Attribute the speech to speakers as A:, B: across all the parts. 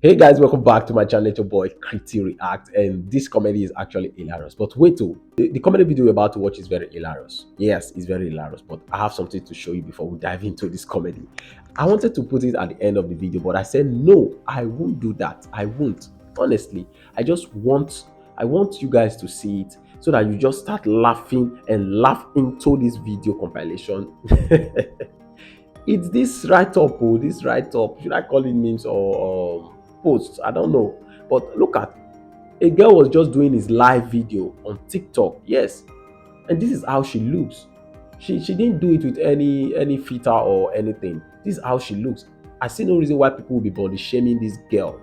A: Hey guys, welcome back to my channel. It's your boy Crity React, and this comedy is actually hilarious. But wait, the comedy video we're about to watch is very hilarious. Yes, it's very hilarious, but I have something to show you before we dive into this comedy. I wanted to put it at the end of the video, but I said no, I won't do that. I won't. Honestly, I want you guys to see it so that you just start laughing and laugh into this video compilation. It's this write-up, this write-up. Should I call it memes or posts? I don't know. But look at, a girl was just doing his live video on TikTok. Yes, and this is how she looks. She didn't do it with any filter or anything. This is how she looks. I see no reason why people will be body shaming this girl.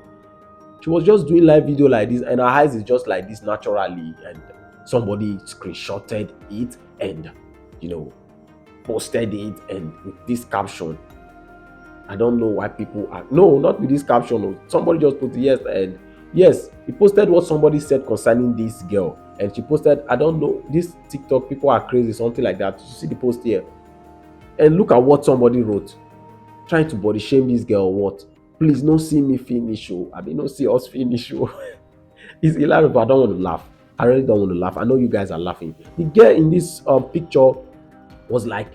A: She was just doing live video like this, and her eyes is just like this naturally, and somebody screenshotted it and posted it and with this caption. I don't know why people are not with this caption. No. Somebody just put yes, and yes, he posted what somebody said concerning this girl, and she posted, I don't know, this TikTok people are crazy, something like that. You see the post here, and look at what somebody wrote, trying to body shame this girl. What? Please, no see me finish. I mean, no see us finish. It's hilarious, but I don't want to laugh. I really don't want to laugh. I know you guys are laughing. The girl in this picture was like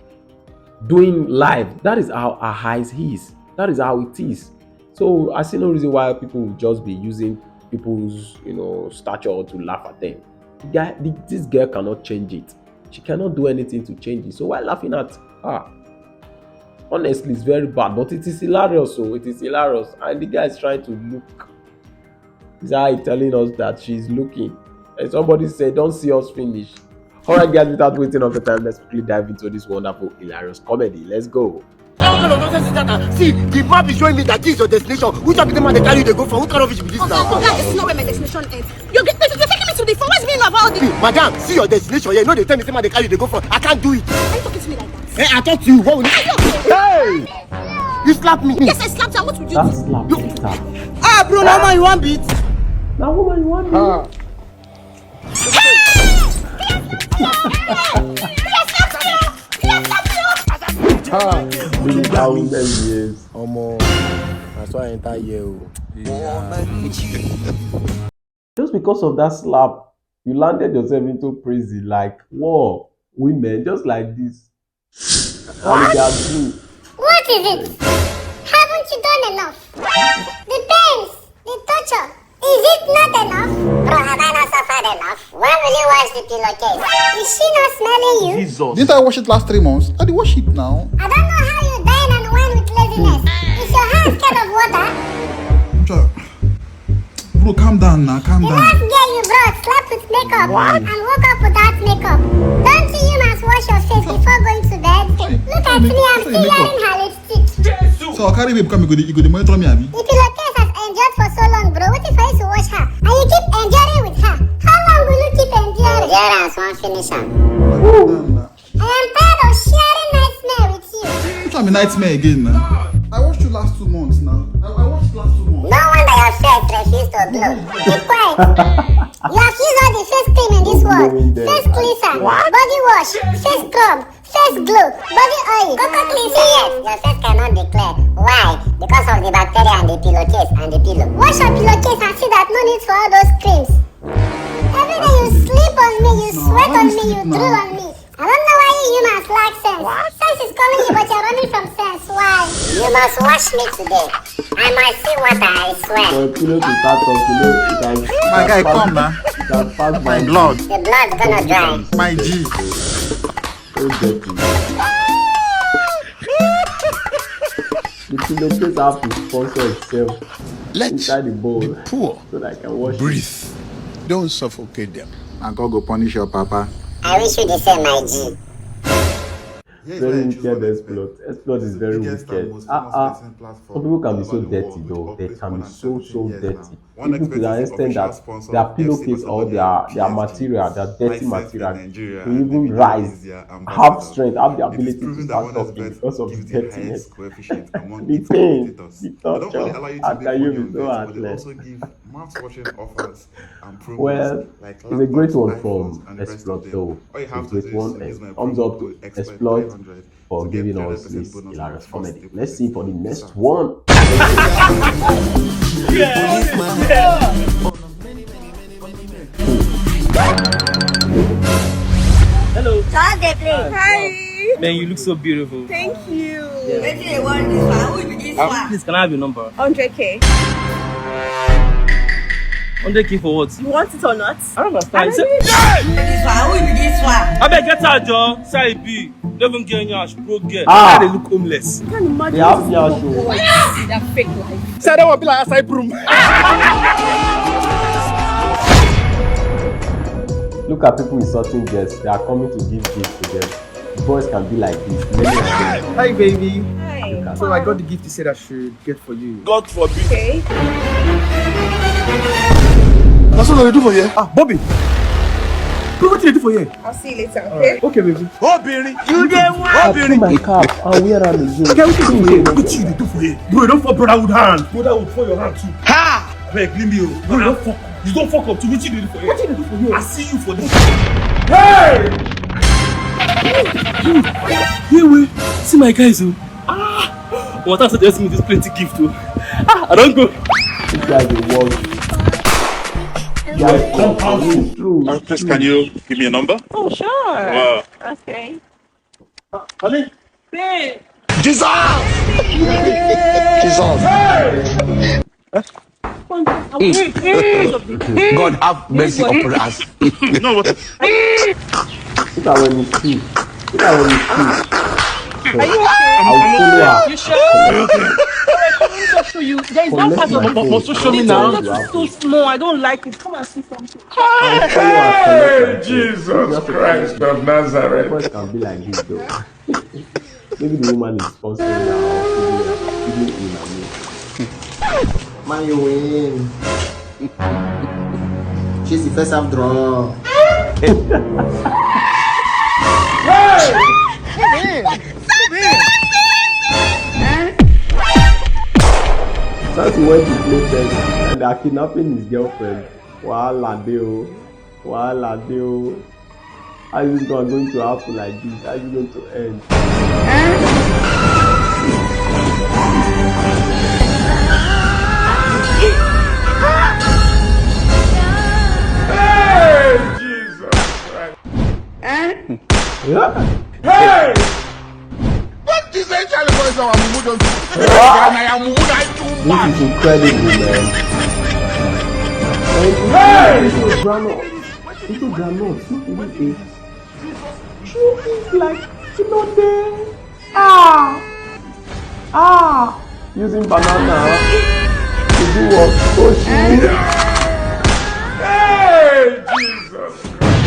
A: doing live. That is how our eyes is. That is how it is. So I see no reason why people will just be using people's stature to laugh at them. This girl cannot change it. She cannot do anything to change it. So why laughing at her? Honestly, it's very bad, but it is hilarious. So it is hilarious, and the guy is trying to look. He's telling us that she's looking, and somebody said, "Don't see us finish." All right, guys, without waiting on the time, let's quickly dive into this wonderful, hilarious comedy. Let's go.
B: See, the map is showing me that this is your destination. Which of the man they carry you to go for? What kind of fish be this now?
C: This is not where my destination ends. You're taking me to the phone. What's meaning about this?
B: Madam, see your destination here. No, they tell me the man they carry you to go for. I can't do it.
C: Are you talking to me like that?
B: Hey, I talk to you. What will you? Hey! You slapped me.
C: Yes, I slapped you. What would you do?
B: Ah, bro, now man, you want beat?
A: Now, woman, you want me?
B: That's why I enter here.
A: Just because of that slap, you landed yourself into prison. Like, whoa, women, just like this.
D: What is it? Haven't you done enough? The pains, the torture. Is it not enough? Bro, have I not suffered enough? When will you wash the pillowcase? Is she not smelling you?
E: Jesus. Didn't I wash it last 3 months? I did wash it now.
D: I don't know how you dine and wine with laziness. Is your hand scared of water?
E: Bro, calm down now, calm
D: The
E: down.
D: last girl you brought slept with makeup and woke up without makeup. Don't you must wash your face before going to bed? Look at me, I'm still wearing her lipstick.
E: So I'll carry babe come, you go to monitor me, Abby.
D: The pillowcase has endured for so long, bro. What if I used to wash her? And you keep enduring with her? How long will you keep enduring? Endurance won't finish her. I am tired of sharing nightmare with you.
E: Which one be nightmare again now? I watched you last 2 months now. I watched last 2 months.
D: No wonder your face refused to glow. Keep quiet. You have used all the face cream in this world. Face cleanser, body wash, face scrub, face glow, body oil, cocoa cleanser. Yes, your face cannot declare. Why? Because of the bacteria and the pillowcase and the pillow. Wash your pillowcase and see that no need for all those creams. Every day you sleep on me, you sweat on me, you drool on me. I don't know why you humans lack sense. Sense is coming you, but you're running from sense. Why? You must wash me today. I might see water, I swear.
E: My guy, come now. My blood.
D: The blood's gonna dry.
E: My G.
A: So dirty. The pillowcase have to sponsor itself inside the bowl
F: poor.
A: so that I can wash
F: Breathe.
A: it.
F: Don't suffocate them.
E: And God go punish your papa.
D: I wish you the same, my G.
A: Very wicked exploit. Exploit is very wicked. Some people can be so dirty though. They can be so dirty. Even to the extent that their pillowcase or their material, their dirty material, will even rise, have strength, have the ability to start talking because of the dirtiness. The pain, the torture, Agkaay is so heartless. Well, it's a great one from Exploit though. It's a great one. And thumbs up to Exploit for giving us this hilarious comedy. Let's see for the next one.
F: Hello.
C: Hi.
F: Man, you look so beautiful.
C: Thank you.
F: Please, can I have your number?
C: 100K.
F: 100K for what?
C: You want it or not?
F: I don't understand. I beg get out, Joe. Say B. Don't get any ash, broke girl. They look homeless.
C: You can't imagine.
A: They have your show.
C: That fake life.
B: Say I don't want to be like a side broom.
A: Look at people insulting guests. They are coming to give gifts to them. Boys can be like this. Many of them.
E: Hi, baby.
C: Hi.
E: So I got the gift you said I should get for you.
B: God forbid.
C: Okay.
E: That's what I do for you.
B: Ah, Bobby. What did you do for you?
C: I'll see you later, okay?
E: Okay, baby.
B: Oh, Billy.
C: You get one.
A: I put my cap and wear am again.
B: Okay, what did you do for you? What did you do for you? Bro, don't fall brotherhood hand. Brotherhood for your hand too. Ha! Beg, leave me. Bro, don't fuck. You don't fuck up to me. What did you do for you? What did you do for you? I see you for this. Hey!
F: Hey, wait. See my guys, oh. What else just me this plenty gift, oh. I don't go.
A: This guy dey work. It's true.
G: Please, can you give me a number?
C: Oh, sure.
G: Wow.
C: Okay.
B: Honey.
C: Babe.
B: Jesus! God have mercy upon us.
G: No, what?
A: Look at when you see. Look at when you see.
C: Are you okay?
A: I'll follow her.
C: You sure? To you. There is one part of
A: Collect my phone.
B: to show me now.
C: It's so small. I don't like it. Come and see something.
A: Hey,
G: Jesus Christ of Nazareth.
A: Boys can be like this though. Maybe the woman is sponsoring her or feeding in on me.
H: Man, you win. She's the first half draw.
A: Santi went to play tennis and they are kidnapping his girlfriend. Wahala deo. Wahala deo. How is this going to happen like this? How is it going to end?
G: Hey, Jesus Christ.
A: Yeah.
G: Hey!
B: What is that Charlie boys now?
A: This is incredible, man.
G: Hey!
A: Little granite. Look at this. It's like you know there. Using banana to do what? Oshi.
G: Hey, Jesus Christ.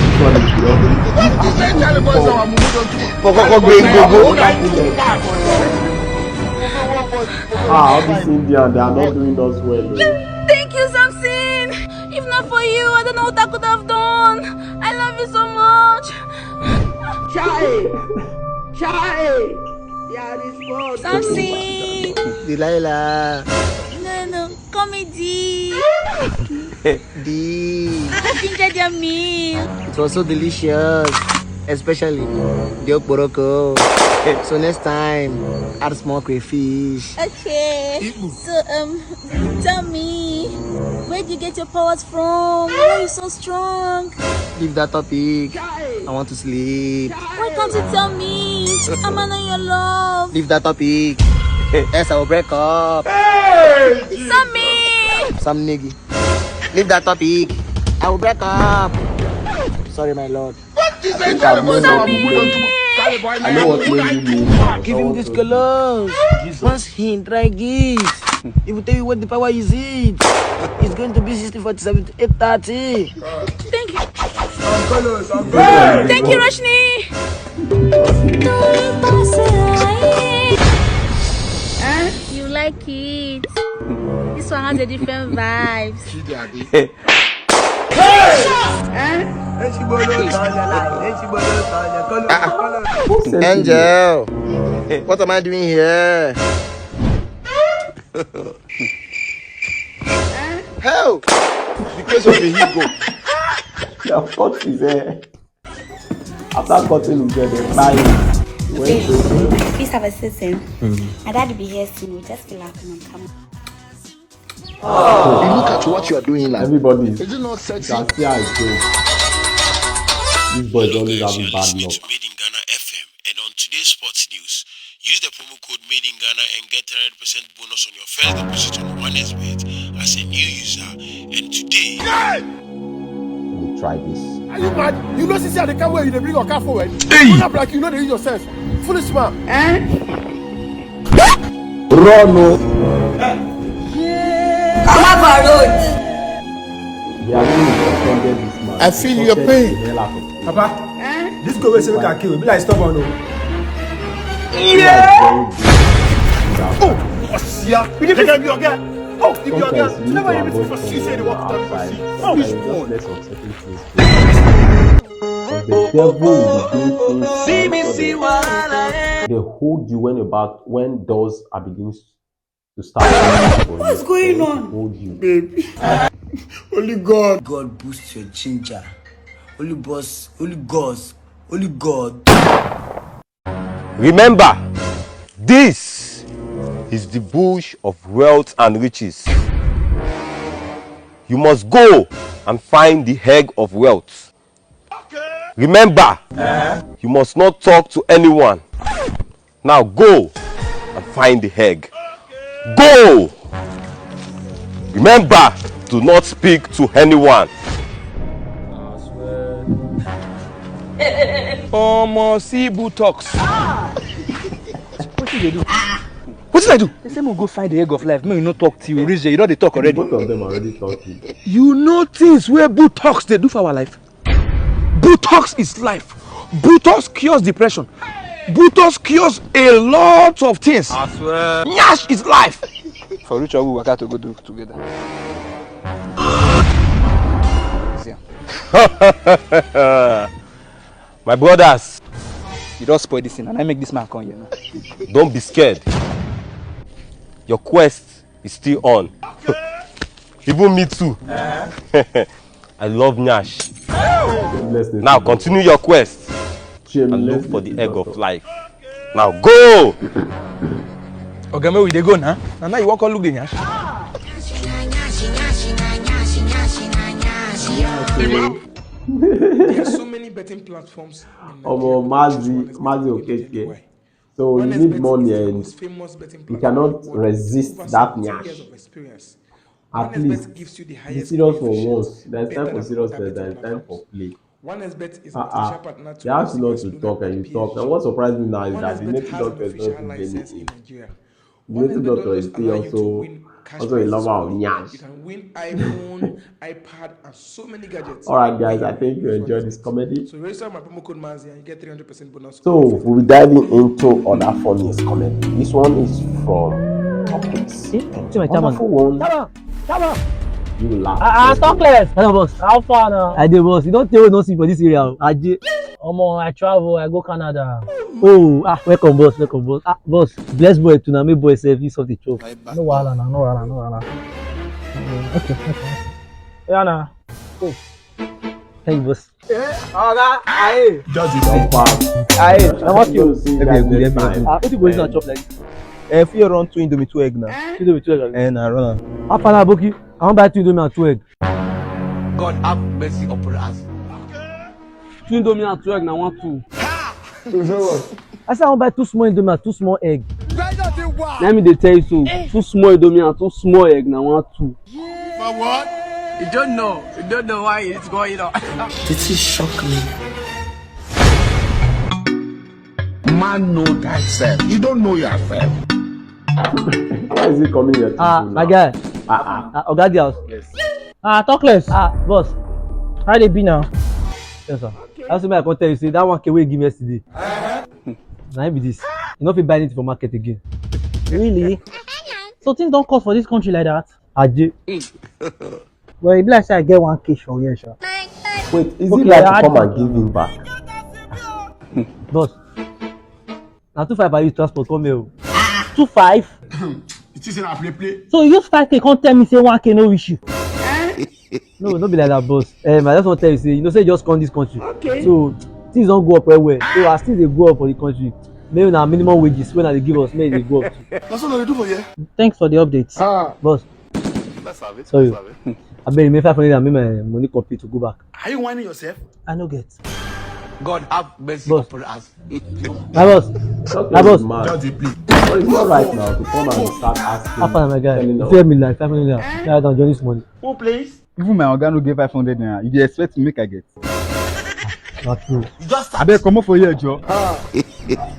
B: What is that Charlie boys now?
A: All these Indians, they are not doing us well.
C: Thank you, Samson. If not for you, I don't know what I could have done. I love you so much.
H: Chai.
C: Samson.
H: Delilah.
C: No. Comedy.
H: D.
C: Ginger their meal.
H: It was so delicious. Especially the okporoko. So next time, add small crayfish.
C: Okay. So, tell me, where do you get your powers from? Why are you so strong?
H: Leave that topic. I want to sleep.
C: Why can't you tell me? I'm under your love.
H: Leave that topic. Yes, I will break up.
G: Hey!
C: Sammy!
H: Some nigga. Leave that topic. I will break up. Sorry, my lord.
A: I know what made you move now.
H: Give him this colors. Once hint, try gift. He will tell you what the power is it. It's going to be 60-47 to 8:30.
C: Thank you.
G: Hey!
C: Thank you, Roshni. You like it? This one has a different vibes.
H: Angel, what am I doing here? Help!
B: Because of the ego.
A: They have cut his hair. After cutting his hair, they're crying.
I: Please have a season. My dad will be here soon. We'll just feel like on camera. Look at what you are doing now.
A: Everybody
I: Is it not sexy?
A: can see how it goes. These boys always having bad luck.
J: Made in Ghana FM, and on today's sports news, use the promo code Made in Ghana and get 100% bonus on your first deposit on 1xBet as a new user. And today,
A: let me try this.
G: Are you mad? You know, since the car where you bring your car forward. Hey! Like you know they use yourself. Foolish man.
A: Run, no.
G: I feel your pain. Papa, this go say we can kill. Be like stubborn, no.
A: Yeah.
G: Oh, yeah. We need to be your girl. Oh, if your girl. You never even for see say the work to see. Oh, which one?
A: The devil they hold you when doors are beginning to start.
G: What's going on?
A: Hold you,
G: baby. Only God.
H: God boost your ginger. Only boss, only gods, only God.
K: Remember, this is the bush of wealth and riches. You must go and find the egg of wealth. Remember, you must not talk to anyone. Now go and find the egg. Go! Remember, do not speak to anyone.
F: Sibu talks.
H: What did they do?
F: What did I do?
H: They say we go find the egg of life. May we not talk to you. Reach there, you know they talk already.
A: Both of them already talking.
F: You know things where Botox they do for our life. Botox is life. Botox cures depression. Botox cures a lot of things.
H: I swear.
F: Nyash is life.
H: For which one we got to go do together?
K: My brothers,
H: you don't spoil this thing and I make this man come here now.
K: Don't be scared. Your quest is still on. Even me too. I love Nyash. Now continue your quest and look for the egg of life. Now go!
F: Okay, where we they go now? And now you walk on look the Nyash.
B: There are so many betting platforms.
A: Mazi okay. So you need money and you cannot resist that Nyash. At least be serious for once. There's time for seriousness, there's time for play. You have to know to talk and you talk. And what surprised me now is that the native doctor is not doing anything. The native doctor is still also a lover of Nyash.
B: You can win iPhone, iPad, and so many gadgets.
A: Alright guys, I think you enjoyed this comedy.
B: So register my promo code Manzi and you get 300% bonus.
A: So we'll be diving into other funniest comedy. This one is from Talkless. Wonderful one. You laugh.
L: Talkless. Hello boss. How far now? I did boss. You don't tell me no see for this area. I travel, I go Canada. Oh, welcome boss, welcome boss. Boss, bless boy to now make boy save you of the choke. No wahala, no wahala. Okay. Yeah na. Oh. Hey boss. Aye.
A: Just it fast.
L: Aye. I want you.
A: What you
L: go in and chop like this?
H: If you run 2 Indomie 2 egg now.
L: 2 Indomie 2 egg.
H: And I run.
L: Apana Boki. I want buy 2 Indomie and 2 egg.
H: God have mercy upon us.
L: 2 Indomie and 2 egg now 1 2. I said I want buy 2 small Indomie and 2 small egg. Let me they tell you so. 2 small Indomie and 2 small egg now 1 2.
G: For what?
H: You don't know why it's going on.
I: This is shock me. Man, know thyself. You don't know yourself.
A: Why is he coming here?
L: My guy. Ogb house.
A: Yes.
L: Talkless. Boss. How they be now? Yes, sir. That's why I can tell you, say that one can we give me yesterday. Now be this. You not fit buy anything for market again. Really? So things don't cost for this country like that? Aje. Well, it be like say I get 1 cash for here, sure.
A: Wait, is it like to come and give him back?
L: Boss. Now 2.5 I use transport come here. 2.5?
G: It is in a play.
L: So you use 5K, can't tell me say 1K no issue. No, don't be like that, boss. I just want to tell you, say you know, say just come this country. Okay. So things don't go up very well. So as things they go up for the country, maybe now minimum wages when they give us, maybe they go up too.
G: That's what they do for you.
L: Thanks for the updates, boss.
G: Let's have it.
L: Sorry.
G: Let's have it.
L: I bet you may 500 and make my money complete to go back.
G: Are you whining yourself?
L: I no get.
I: God have mercy
L: Boss.
I: upon us.
L: My boss. My boss.
A: Just but it's not right now to come and start asking.
L: How far my guy?
A: telling
L: You
A: us.
L: pay me like 500 naira. Yeah, I don't join this money.
G: Who please?
E: Even my organ will get 500 naira. You expect to make I get?
L: Not true.
E: I bet come up for here, Joe. They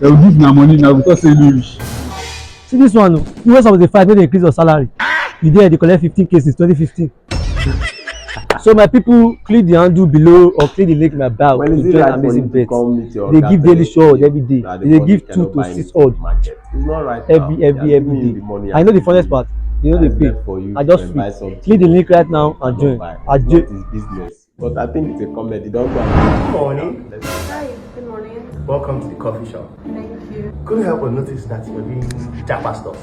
E: will give me money now because they rich.
L: See this one, you know some of the fight when they increase your salary. You there they collect 15k since 2015. So my people click the handle below or click the link in my bio
A: When
L: to
A: is it
L: join
A: right
L: amazing
A: for you to
L: bets.
A: come meet your
L: They
A: organ
L: give daily
A: tell
L: show
A: you
L: every day.
A: that the
L: They
A: money
L: give 2
A: cannot
L: to
A: buy
L: 6
A: anything
L: odd
A: in market? It's not right
L: every
A: now. They are
L: day.
A: giving you the money
L: I know the
A: and
L: funniest part. You know
A: that
L: they
A: is
L: pay.
A: left for you
L: I
A: to
L: just
A: buy
L: free.
A: something.
L: Click the link right now and join.
A: It's not his business. But I think it's a comedy. Don't go and
M: Good morning.
N: Hi, good morning.
M: Welcome to the coffee shop.
N: Thank you.
M: Couldn't help but notice that you're doing Japa stuff.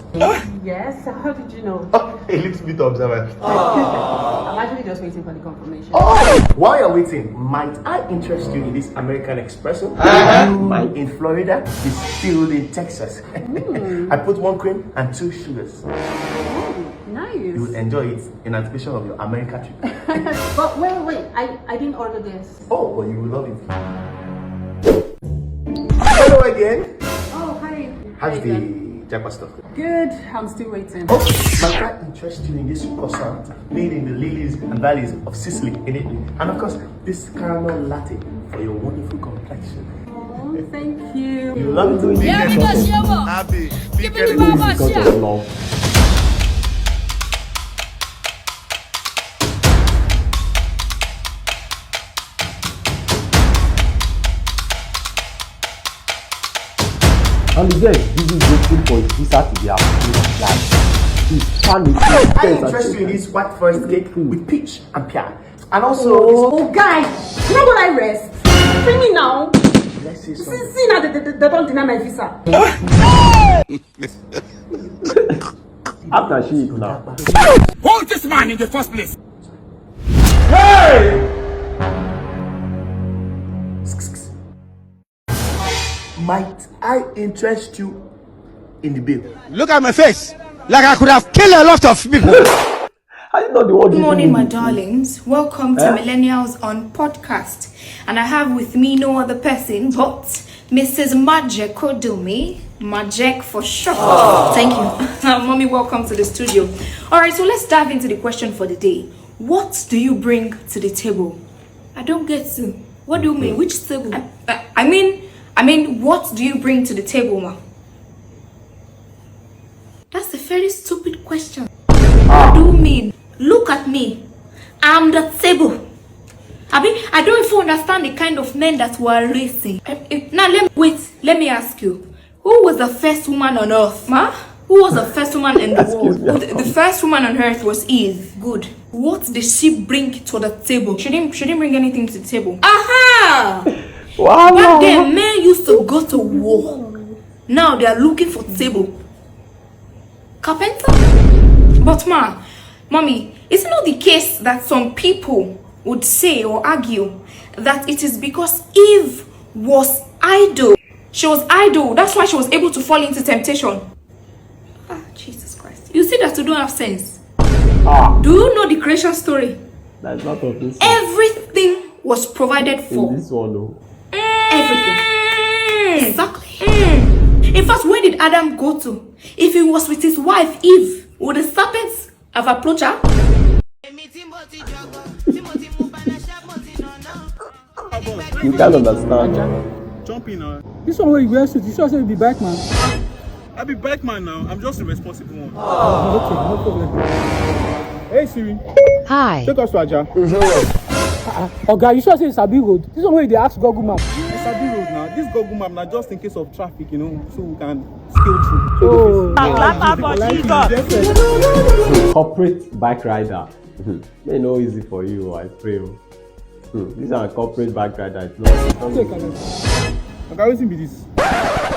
N: Yes, how did you know?
M: A little bit observant.
N: I'm actually just waiting for the confirmation.
M: While you're waiting, might I interest you in this American espresso? Mine in Florida is filled in Texas. I put 1 cream and 2 sugars.
N: Nice.
M: You will enjoy it in anticipation of your America trip.
N: But wait, I didn't order this.
M: Oh, but you will love it. Hello again.
N: Oh, hi.
M: How's
N: Hi
M: the
N: again.
M: Japa stuff?
N: Good, I'm still waiting.
M: Might I interest you in this croissant made in the lilies and valleys of Sicily in Italy? And of course, this caramel latte for your wonderful complexion.
N: Oh, thank you.
M: You love it to
C: Yeah, because you are.
G: Happy.
C: Give me the mama
A: because
C: share.
A: of love. And again, this is waiting for his visa to be approved. Like, he's planning
M: I interest you in this white forest cake with peach and pear. And also,
N: Oh, guys, you know what I rest? Free me now.
M: let's say something.
N: See now, they don't deny my visa.
A: after she eat now.
I: Hold this man in the first place.
M: Might I interest you in the bill?
F: Look at my face. Like I could have killed a lot of people.
A: I didn't know the word.
O: Good morning, my darlings. Welcome to Millennials on Podcast. And I have with me no other person but Mrs. Majek Kodumi. Majek for short. Thank you. Mommy, welcome to the studio. Alright, so let's dive into the question for the day. What do you bring to the table? I don't get to. What do you mean? Which table? I mean, what do you bring to the table, ma? That's a very stupid question. What do you mean? Look at me. I'm the table. I don't even understand the kind of men that were racing. Now, let me ask you. Who was the first woman on earth, ma? Who was the first woman in the world? The first woman on earth was Eve. Good. What did she bring to the table? She didn't bring anything to the table. Aha!
A: Wow.
O: Back then, men used to go to war. Now they are looking for table. Carpenter? But mommy, is it not the case that some people would say or argue that it is because Eve was idle? She was idle, that's why she was able to fall into temptation. Jesus Christ. You see that you don't have sense. Do you know the creation story?
A: That's not of this.
O: Everything was provided for.
A: In this one, no.
O: Everything. Exactly. In fact, where did Adam go to? If he was with his wife Eve, would the serpents have approached her?
A: You can't understand.
B: Jump in now.
L: This one where you wear suit, you sure say you be bike man?
B: I be bike man now. I'm just a responsible one.
L: Okay, no problem.
B: Hey Siri.
P: Hi.
B: Take us to Aja.
L: Oga, you sure say it's Sabi road? This one where they ask Google Map.
B: It's Sabi road now. This Google map now just in case of traffic, you know, so we can scale through.
A: So, corporate bike rider. May no easy for you, I pray. These are corporate bike rider.
B: Okay, what's be this?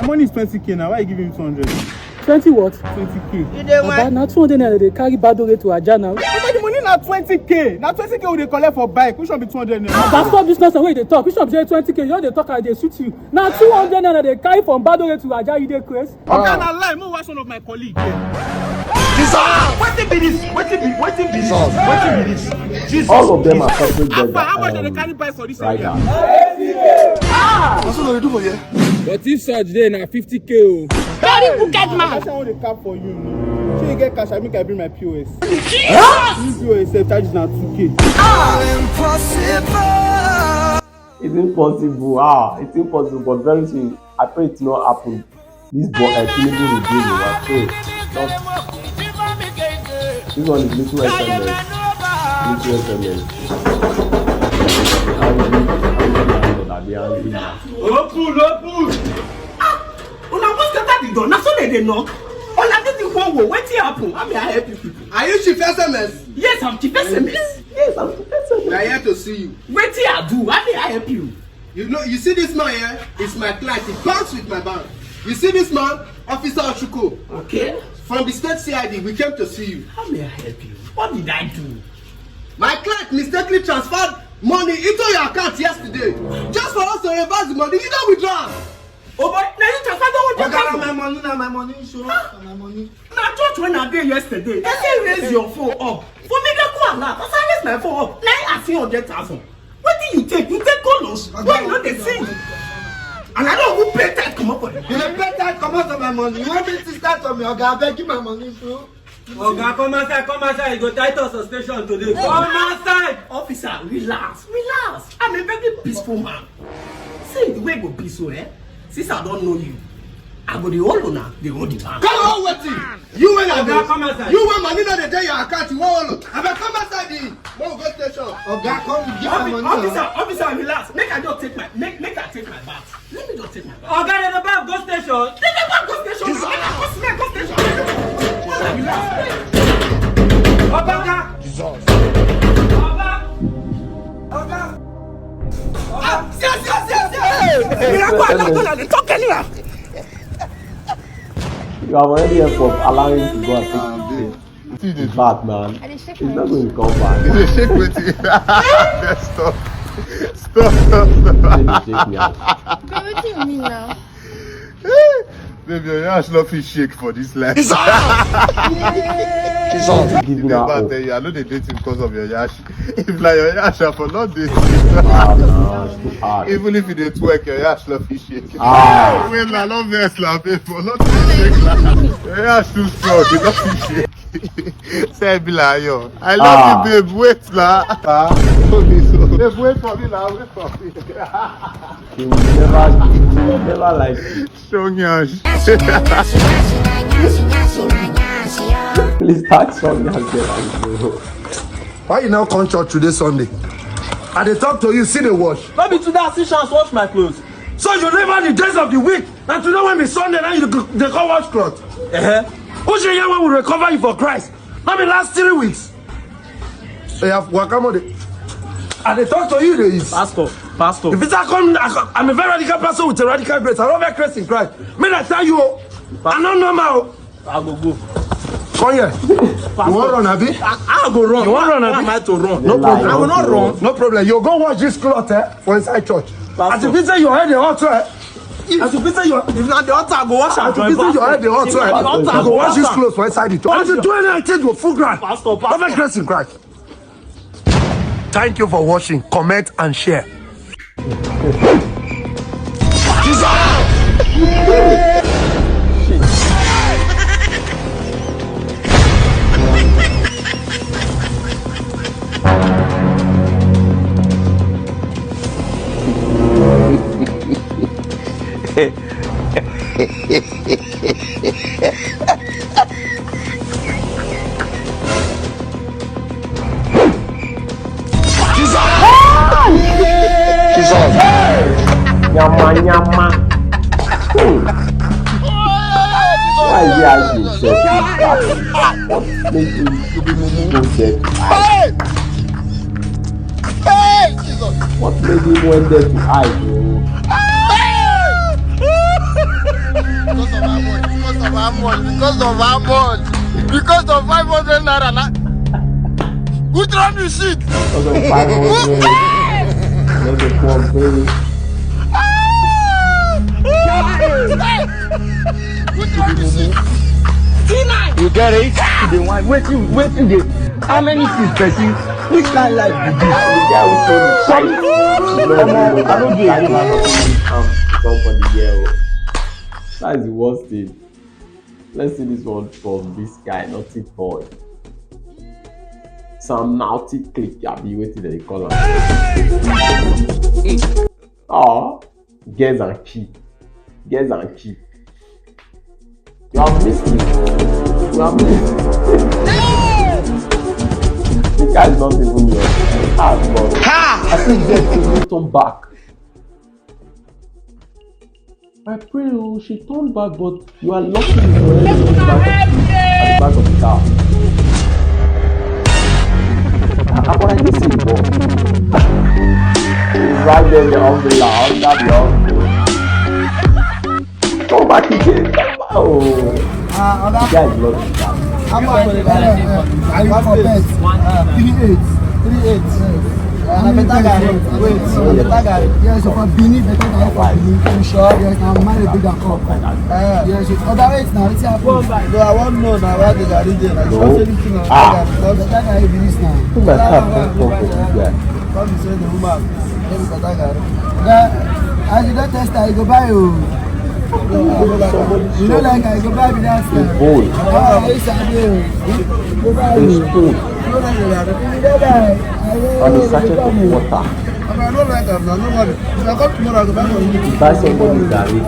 B: Money is 20k now. Why are you giving me 200?
L: 20 what?
B: 20k.
L: Now 200 naira they carry Badore to Aja now.
B: But the money now 20k. Now 20k we dey collect for bike. Which one be 200 naira?
L: That's not business the way they talk. Which one say 20k? You know they talk and they suit you. Now 200 naira they carry from Badore to Aja. You dey crazy?
B: Okay, now lie. Mo was one of my colleagues.
G: What be this? Jesus.
A: All of them are separate beds.
G: How much they carry buy for this area?
E: What's what they do for you?
P: But if such day na 50K.
O: Very wicked man.
G: That's how they cap for you. So you get cash, I make I bring my POS.
O: Jesus!
G: POS self charges now 2K.
A: It's impossible. It's impossible, but very soon. I pray it not happen. This boy Chinedu will do it. This one is little SMS.
G: Open. Una what's that the door? Now so they knock. All I did one go. Wetin happen? How may I help you people?
Q: Are you Chief SMS?
G: Yes, I'm Chief SMS.
Q: Yes, I'm Chief SMS. We are here to see you.
G: Wetin I do? How may I help you?
Q: You know, you see this man here? It's my client. He banks with my bank. You see this man? Officer Ochuko.
G: Okay.
Q: From the state CID, we came to see you.
G: How may I help you? What did I do?
Q: My client mistakenly transferred money into your account yesterday. Just for us to reverse the money, you don't withdraw.
G: Oh boy, now you transfer that one.
Q: My money, now my money, sure. My money.
G: Now just when I did yesterday, they say raise your phone up. For me, they go alert. As I raise my phone up, now I see 100,000. What do you take? You take colors. Why you not the same? And I don't who pay that come up for it.
Q: You pay that come out of my money. You want me to start from your guy begging my money, bro?
P: Oga, come outside. You go title suspension today. Come outside.
G: Officer, relax. I'm a very peaceful man. See the way go peaceful, eh? Since I don't know you, I go the whole owner, the whole the bank.
Q: Come on, waiting. You when
P: Oga, come outside.
Q: You when money not the day your account, you want to. I come outside the go station. Oga, come give my money.
G: Officer, relax. Make I just take my bath. Let me just take my bath.
P: Oga, let the bath go station.
G: Let the bath go station. Go station. Relax.
P: Oga.
Q: Jesus.
P: Oga.
G: Yes. Talk anywhere.
A: You have already helped for allowing him to go and take the bath, man. He's not going to come back.
Q: He's shake with you. Stop.
A: Shake me out.
O: But what do you mean now?
Q: Baby, your yash no fit shake for this life.
A: She's on. Give me that.
Q: I know they date him because of your yash. If like your yash for not dating. Even if you dey twerk, your yash no fit shake. When I love this slapping for not shake. Your yash too strong, it not fit shake. Say be like yo. I love you, babe. Wait la. Babe, wait for me now. Wait for me.
A: He will never like
Q: strong yash.
A: Please start strong yash.
E: Why you now come church today Sunday? I dey talk to you, see the wash.
P: Not be today, I see chance wash my clothes.
E: So you never the days of the week, and today when be Sunday, now you they come wash clothes. Who say here when we recover you for Christ? Not be last 3 weeks. So you have wakamode. I dey talk to you, there is.
P: Pastor.
E: If it's come, I'm a very radical person with a radical grace. I don't have Christ in Christ. May I tell you, I'm not normal.
P: I go.
E: Come here. You want run, Abi?
P: I go run.
E: You want run, Abi?
P: Why am I to run?
E: No problem.
P: I will not run.
E: No problem. You go wash this cloth for inside church. As you visit your head, the altar. As you visit your,
P: if not the altar, I go wash and
E: join. As you visit your head, the altar. You go wash this clothes for inside the church. As you do anything to full ground.
P: Pastor.
E: Have Christ in Christ. Thank you for watching. Comment and share.
A: Nyama. Why is he asking himself? What makes him go there to hide? What made him went there to hide, bro?
Q: Because of 500 naira. Who throw me shit?
A: Because of 500. Let the poor baby.
Q: Who throw me shit?
N: T9.
F: You get it? The one waiting. How many things person? Which kind of life did this? The guy who told me. I don't do it.
A: That is the worst thing. Let's see this one from this guy, Naughty Boy. Some naughty click, I'll be waiting that they call him. Oh, guess and key. You have missed it. The guy is not even your heart, but I think that she will turn back. I pray, she turned back, but you are lucky to already at the back of the car. What I did see before. Right there, the umbrella, under the umbrella. Come back again. Oh, guys, love this guy.
E: How much for the guy? I want for best. 3-8. I'm better guy. Wait, I'm better guy. Yes, for Bini, better guy for Bini. You sure? Yes, I'm married bigger cup. Yes, other ways now. Let's have one. No, I won't know now what the guy did. I don't say anything about that. Because better guy is this now.
A: Who my car for this guy?
E: Come to say the woman. Let me better guy. As you don't test that, you go buy you. You know, like I go buy me that stuff.
A: Bowl.
E: It's a deal. Go buy you.
A: On the sachet of water.
E: I don't like them. No one. If I come tomorrow, I'll go back for you.
A: Buy somebody Gary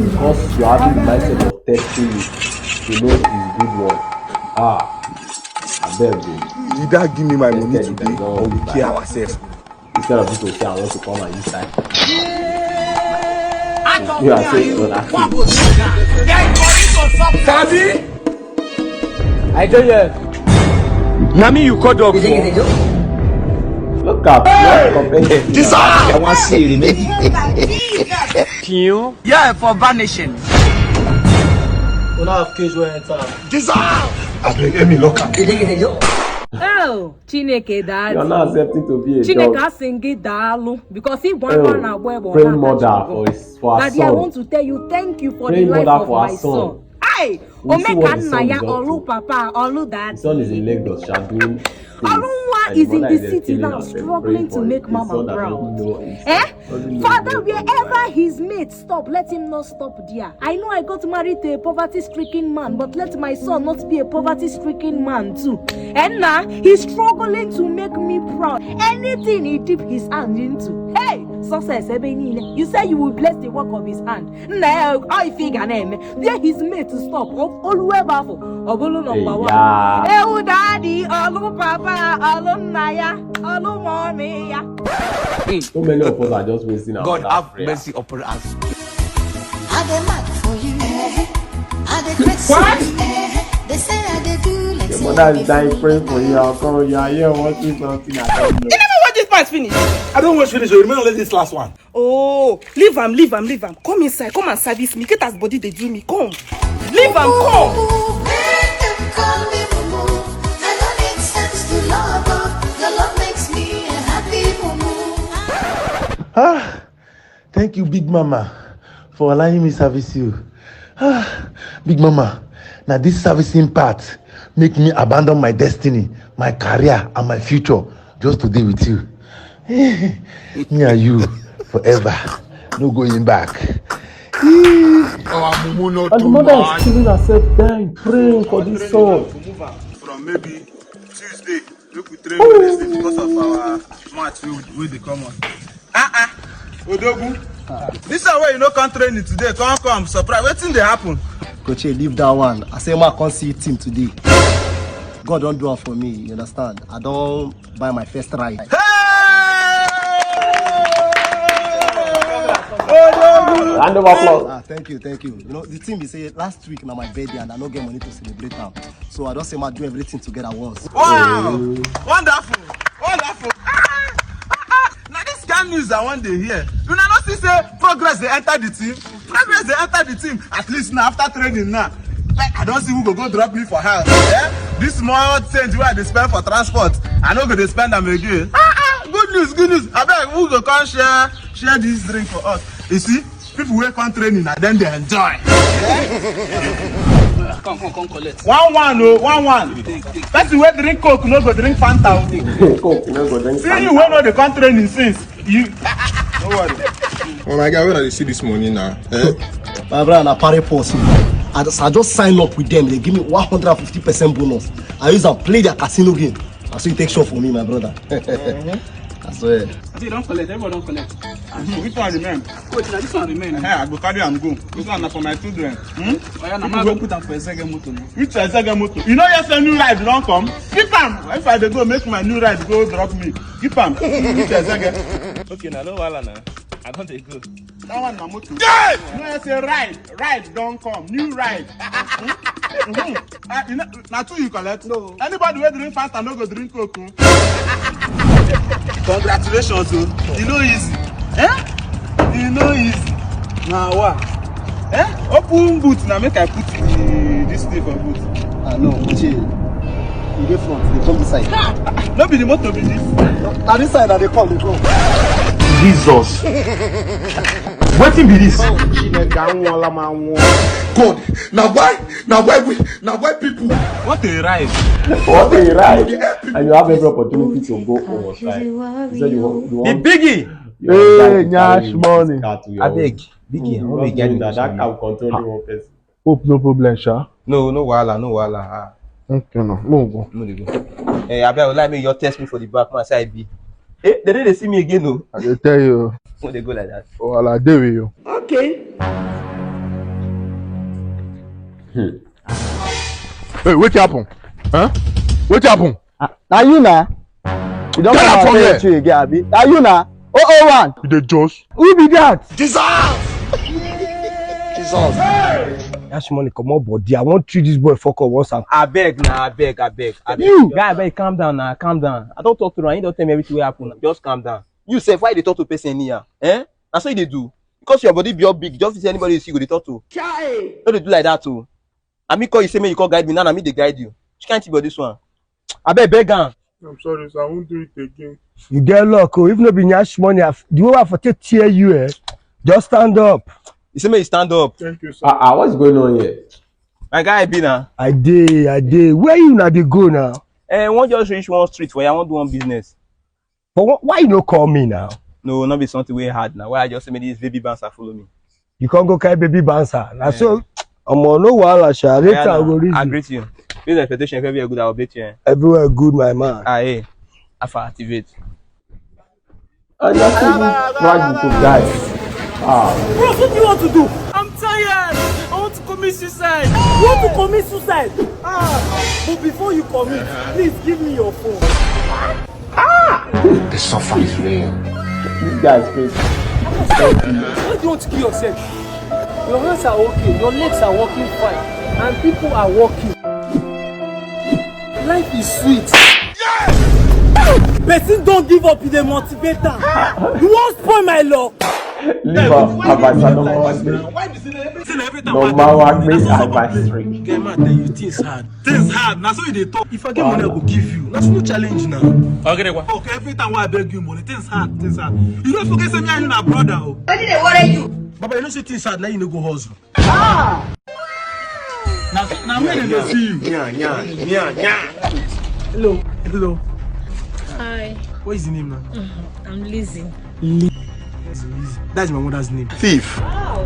A: because you have the mindset of testing it. You know it's good one. I beg you.
F: Either give me my money today or we kill ourselves.
A: Instead of people saying I want to come and inside. You are saying so that.
F: Daddy! I tell you. Nami, you call dog.
A: Look up.
F: This I want to see you.
H: Yeah, for vanishing.
P: We don't have cage where enter.
F: This I
Q: beg Emi lock up.
N: Oh, Chineke Dad.
A: You are not accepting to be a
N: Chineke
A: dog.
N: sing dalu because he one man away.
A: Praying mother for her
N: Daddy, I
A: son.
N: want to tell you thank you for
A: Praying
N: the life
A: mother
N: of
A: for her
N: my
A: son.
N: son. Hey,
A: We see what the
N: Omeka
A: son
N: Naya,
A: is up
N: Olu
A: to.
N: Papa, Olu Dad.
A: The son is in Lagos, doing
N: Olunwa is in the city now, struggling to make mama proud. Father, wherever his mates stop, let him not stop there. I know I got married to a poverty-stricken man, but let my son not be a poverty-stricken man too. And now he's struggling to make me proud. Anything he dip his hand into. Hey, success, you say you will bless the work of his hand. No, I figure name. There his mate to stop. Always baffle. Obulu number one. Hey, daddy, Olu papa, Olu naya, Olu mommy.
A: So many of us are just wasting our
F: God
A: time.
F: have mercy upon us.
D: I dey mad for you. I dey crazy.
F: What?
D: They say I dey do like
A: Your mother is dying praying for you. I'll come. You are here watching something. I don't know.
G: You never watch this part finish.
B: I don't watch finish. Remain on this last one.
G: Oh, leave am. Come inside. Come and service me. Get as body they do me. Come. Leave am. Come.
Q: Thank you, Big Mama, for allowing me service you. Big Mama, now this servicing part make me abandon my destiny, my career, and my future just to deal with you. Me and you forever, no going back.
A: And the mother is killing herself dying, praying for this son.
B: From maybe Tuesday, look we train Wednesday because of our match with the common. Odogu. This is where you know can't train it today. Come, surprise. What's in the happen?
H: Coach, leave that one. I say, I can't see team today. God don't do it for me, you understand? I don't buy my first ride.
A: Round of applause.
H: Thank you. You know, the team, they say last week now my birthday and I don't get money to celebrate now. So I don't say I do everything together once.
B: Wow! Wonderful! Now this kind news I want to hear. You know, not say progress they enter the team. At least now after training now. Like, I don't see who go drop me for house. Yeah? This small change where they spend for transport, I know they spend them again. Good news. I beg who go come share this drink for us. You see, people who come training and then they enjoy. Yeah?
G: Come collect.
B: 1-1 oh, 1-1. Person wey drink coke no go drink Fanta.
A: Coke no go drink.
B: See you wey no dey come training since. You. No worry.
Q: Oh my God, where are you see this money now? Eh?
R: My brother, na party post. I just sign up with them. They give me 150% bonus. I use and play their casino game. And so you take shot for me, my brother. I swear.
G: See, don't collect. Everybody don't collect.
B: Which one remain?
G: Coach, now this one remain.
B: I go carry am go. This one na for my children.
G: Oh yeah, now I go put am for a second motor.
B: Which a second motor? You know yes, a new ride don't come. Keep am. If I dey go make my new ride go drop me. Keep am. Which a second?
P: Okay, now no wahala now. I don't take go.
B: That one na motor. Yes! You know yes, a ride don't come. New ride. You know, na two you collect. No. Anybody wey drink Fanta no go drink Coke. Congratulations, oh. You know easy. Eh? You know easy.
G: Now what?
B: Eh? Open boot now make I put this thing for boot.
R: Ah no, chill. You get front, they come this side.
B: No be the motor be this.
R: Now this side, they come.
E: Jesus. Wetin be this?
Q: God, now why people?
B: What a ride.
A: What a ride. And you have every opportunity to go for right? You said you want
E: The biggie.
A: Hey, Nyash
F: money.
A: I beg.
F: Biggie,
A: how we get that can control the one person.
F: Hope no problem, sha.
K: No wahala.
F: Okay, no go.
K: No dey go. Hey, I will like me you test me for the back man side B. Hey, they see me again no.
F: I will tell you.
K: No they go like that.
F: Oh, I'll deal with you.
K: Okay.
F: Hey, what happen? Huh? What happen?
L: Now you na. You don't come from here again, Abi. Now you na. 001.
F: You the Josh.
L: Who be that?
Q: Jesus.
F: That's money come on body. I want to treat this boy fuck up once and
K: I beg.
L: You.
K: Guy, calm down now. Calm down. I don't talk to him. He don't tell me everything will happen. Just calm down. You say why they talk to person here? Eh? That's what they do. Because your body be all big. Just see anybody you see go they talk to. No, they do like that too. I mean, call you say me, you call guide me. Now I mean they guide you. You can't tell this one. I beg him.
Q: I'm sorry, sir. I won't do it again.
F: you get luck. Oh, if no be Nyash money, the way I for take tear you, eh? Just stand up.
K: You say me stand up.
Q: Thank you, sir.
A: What's going on here?
K: My guy be now.
F: I did. Where you now they go now?
K: One just reach one street for you. I want to do one business.
F: But why you no call me now?
K: No, not be something way hard now. Why I just say me this baby bouncer follow me.
F: You can't go carry baby bouncer. Now so I'm on no wahala, sha. Later I go reach
K: I
F: you.
K: greet you. This expectation if everywhere good, I'll bet you.
F: Everywhere good, my man.
K: Hey. Alpha activate.
A: I just trying to guys.
G: Bro, what do you want to do? I'm tired. I want to commit suicide. You want to commit suicide? But before you commit, please give me your phone.
Q: The suffer is real.
A: This guy is crazy.
G: Why do you want to kill yourself? Your hands are okay, your legs are working fine, and people are walking. Life is sweet. Person don't give up, is a motivator. You won't spoil my luck.
A: Leave off advice. No matter what makes advice free.
G: Get mad, tell you things hard. Things hard. Now so they talk. If I get money, I will give you. That's no challenge now. Okay, every time I beg you money, things hard. You don't forget say me and you na brother.
D: What did they worry you?
G: Baba, you know say things hard. Now you no go hustle. Now when they see you.
Q: Yeah.
G: Hello.
N: Hi.
G: What is the name now?
N: I'm Lizzie.
G: Lizzie. That's my mother's name.
Q: Thief.
N: Wow.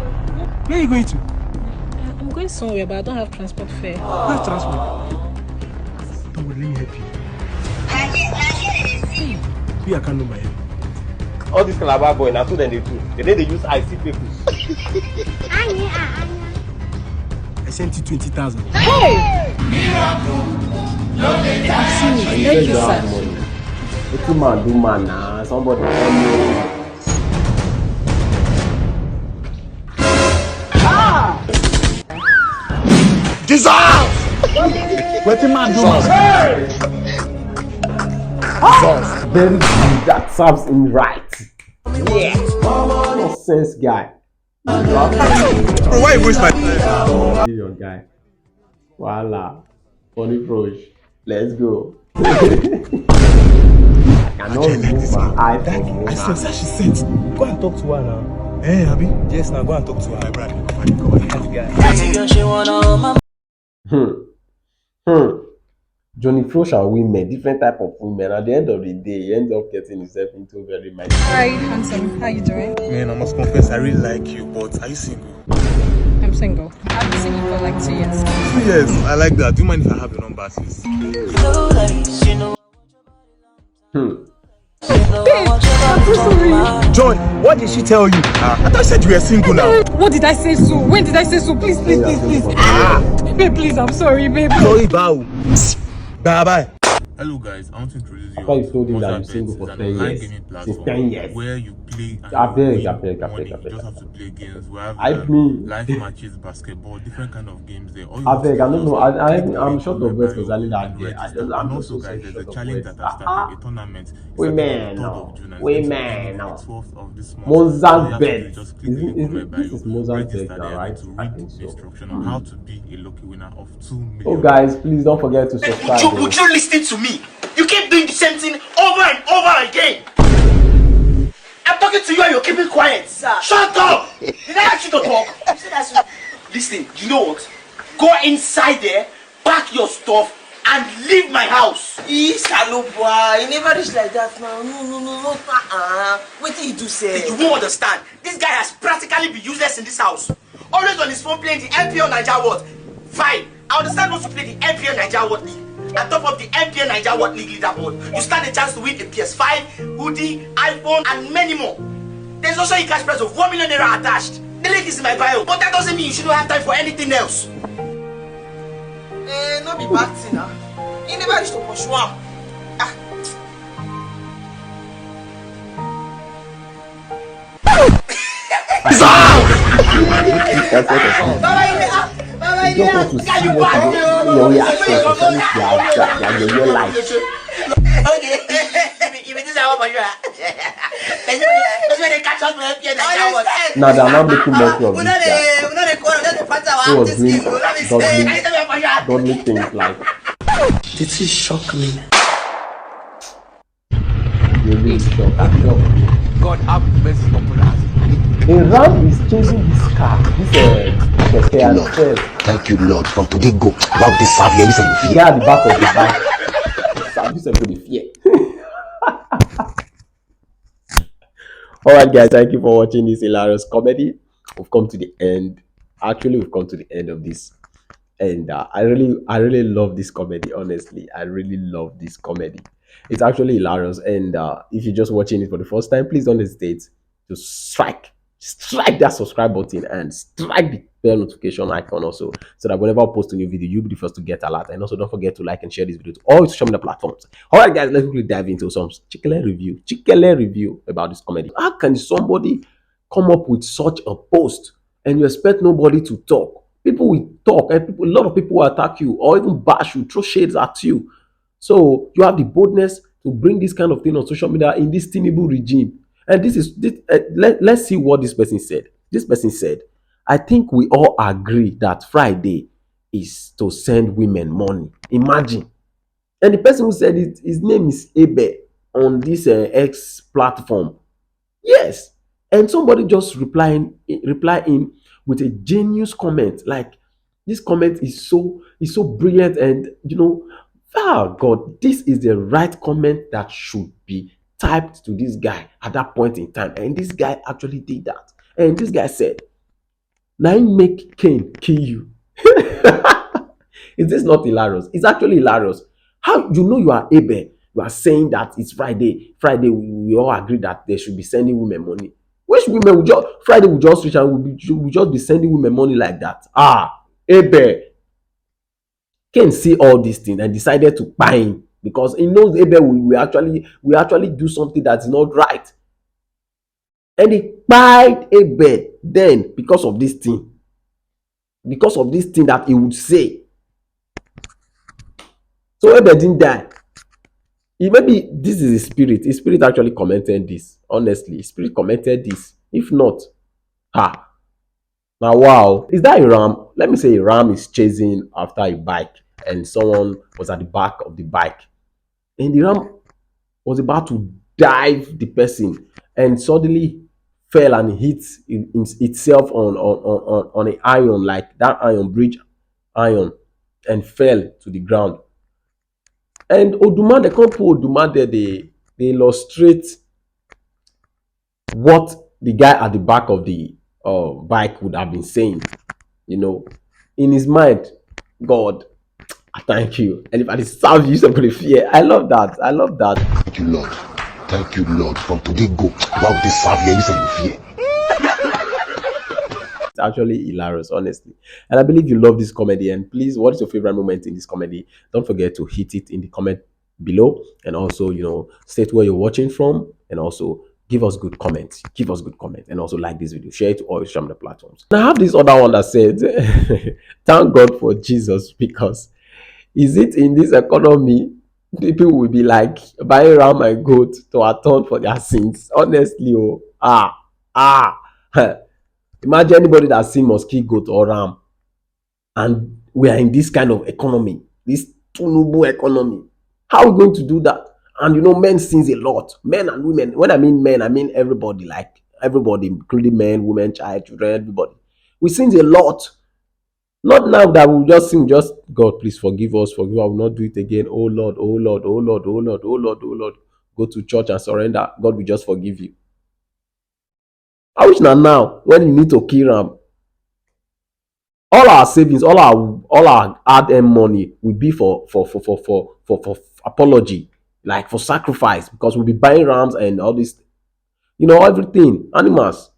G: Where are you going to?
N: I'm going somewhere, but I don't have transport fare.
G: Not transport. Don't worry, let me help you. I can't know my help.
K: All this calabar boy, now so then they do. They use IC people.
G: I sent you 20,000.
N: Hey!
A: Thank you, sir. It's man do man now. Somebody tell me.
Q: Jesus!
A: What the man do man? Very good. That serves him right. Yeah. Nonsense guy.
B: Why you waste my time?
A: Your guy. Voila. Funny approach. Let's go. I cannot remove my eye from you.
G: I said she said, go and talk to her now. Hey, Abby? Yes, now go and talk to her. My brother. Come on.
A: Hmm. Hmm. Johnny Frosh and women, different type of women. At the end of the day, he ends up getting himself into very messy.
S: Hi, handsome. How you doing?
B: Man, I must confess, I really like you, but are you single?
S: I'm single. I've been single for like 2 years.
B: 2 years, I like that. Do you mind if I have your number, sis?
S: Babe, I'm so sorry.
B: John, what did she tell you? I thought you said you were single now.
S: What did I say so? When did I say so? Please, please, please, please. Babe, please, I'm sorry, babe.
B: Sorry, bow. Bye bye. Hello guys, I want to introduce you.
A: I thought you told him that you're single for 10 years. Since 10 years.
B: Where you play and
A: I beg.
B: you just have to play games. We have live matches, basketball, different kind of games there.
A: I beg, I don't know. I'm short of words concerning that day. I'm
B: also,
A: just
B: guys, there's a
A: short of
B: challenge
A: words.
B: that has started, a tournament.
A: Women,
B: On the 3rd of June, and
A: women,
B: on the 12th of this month.
A: Mozambique.
B: Just click the link on my bio.
A: This is Mozambique
B: Register
A: now,
B: there
A: right?
B: to
A: I
B: read
A: think
B: the
A: so.
B: instruction on how to be a lucky winner of 2 million.
A: Oh, guys, please don't forget to subscribe.
M: Would you listen to me? You keep doing the same thing over and over again. I'm talking to you and you're keeping quiet. Sir. Shut up! Did I ask you to talk? Listen, you know what? Go inside there, pack your stuff, and leave my house.
H: Hello, boy. You never reach like that now. No. What did you do, say?
M: You won't understand. This guy has practically been useless in this house. Always on his phone playing the MPL Niger World. Fine. I understand once you play the MPL Niger World League. On top of the MPL Niger World League leaderboard, you stand a chance to win a PS5, hoodie, iPhone, and many more. There's also a cash prize of 1 million naira attached. The link is in my bio, but that doesn't mean you shouldn't have time for anything else.
H: No be bad thing, huh? You never reach to pursue him.
A: You just want to see what your reaction concerning your life.
M: Okay, you mean this is our Bonjour? That's when they catch us with MPN Niger World.
A: Now they are not making mockery of this guy.
M: We know the corner, we know the pants
A: He
M: our
A: was doing
M: artists.
A: godly things like
H: This is shock me.
A: really shocked.
I: God have mercy upon us.
A: A ram is chasing this car. This keke.
R: Thank you, Lord. From today, go. About this Savia, you say
A: The guy at the back of the bike. Service for the fear. Alright, guys, thank you for watching this hilarious comedy. We've come to the end. Actually, we've come to the end of this. And I really love this comedy. Honestly, I really love this comedy. It's actually hilarious. And if you're just watching it for the first time, please don't hesitate to strike that subscribe button and strike the bell notification icon also, so that whenever I post a new video, you'll be the first to get alert. And also don't forget to like and share this video to all social media platforms. All right, guys, let's quickly dive into some chicken review about this comedy. How can somebody come up with such a post and you expect nobody to talk? People will talk, and a lot of people will attack you or even bash you, throw shades at you. So you have the boldness to bring this kind of thing on social media in this Tinubu regime. And let's see what this person said. This person said, I think we all agree that Friday is to send women money. Imagine. And the person who said it, his name is Isbae on this X platform. Yes. And somebody just reply in with a genius comment. Like, this comment is so brilliant, and God, this is the right comment that should be typed to this guy at that point in time. And this guy actually did that. And this guy said, now you make Cain kill you. Is this not hilarious? It's actually hilarious. How you are Isbae? You are saying that it's Friday. Friday, we all agree that they should be sending women money. Which women Friday will just reach and will just be sending women money like that? Isbae. Cain see all these things and decided to buy him because he knows Isbae will actually do something that is not right. And he buyed Isbae then because of this thing. Because of this thing that he would say. So Isbae didn't die. Maybe this is his spirit. His spirit actually commented this. Honestly, his spirit commented this. If not, now wow. Is that a ram? Let me say a ram is chasing after a bike and someone was at the back of the bike. And the ram was about to dive the person and suddenly fell and hit itself on an iron, like that iron, bridge iron. and fell to the ground. And Oduma, they can't put Oduma there, they illustrate what the guy at the back of the bike would have been saying. You know, in his mind, God, I thank you. And if I serve you, somebody fear. I love that. I love that.
I: Thank you, Lord. Thank you, Lord. From today go, why they serve you? You fear.
A: It's actually hilarious, honestly. And I believe you love this comedy. And please, what is your favorite moment in this comedy? Don't forget to hit it in the comment below. And also, you know, state where you're watching from. And also, give us good comments. Give us good comments. And also, like this video. Share it to all your social media platforms. And I have this other one that said, thank God for Jesus, because is it in this economy people will be like buying ram and goat to atone for their sins? Honestly, imagine anybody that sin must kill goat or ram, and we are in this kind of economy, this tunubu economy. How are we going to do that? And you know, men sins a lot, men and women. When I mean men, I mean everybody, like everybody, including men, women, child, children, everybody. We sins a lot. Not now that we'll just sing, just God, please forgive us, forgive us, I will not do it again. Oh Lord, oh Lord, oh Lord, oh Lord, oh Lord, oh Lord. Go to church and surrender. God will just forgive you. I wish now when you need to kill them, all our savings, all our hard-earned money will be for apology, like for sacrifice, because we'll be buying rams and all this, you know, everything, animals,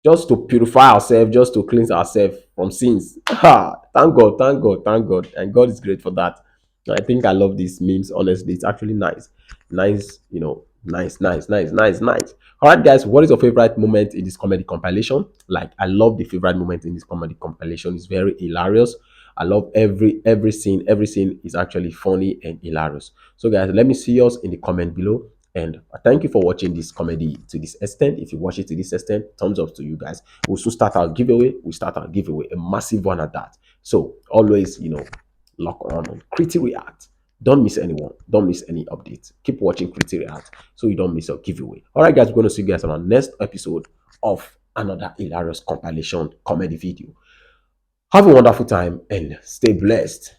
A: just to purify ourselves, just to cleanse ourselves from sins. Thank God, thank God, thank God. And God is great for that. I think I love these memes, honestly. It's actually nice. Nice, you know, nice. All right, guys, what is your favorite moment in this comedy compilation? Like, I love the favorite moment in this comedy compilation. It's very hilarious. I love every scene. Every scene is actually funny and hilarious. So, guys, let me see yours in the comment below. And thank you for watching this comedy to this extent. If you watch it to this extent, thumbs up to you guys. We'll soon start our giveaway. A massive one at that. So always, you know, lock on Crity React. Don't miss anyone. Don't miss any updates. Keep watching Crity React so you don't miss your giveaway. All right, guys, we're going to see you guys on our next episode of another hilarious compilation comedy video. Have a wonderful time and stay blessed.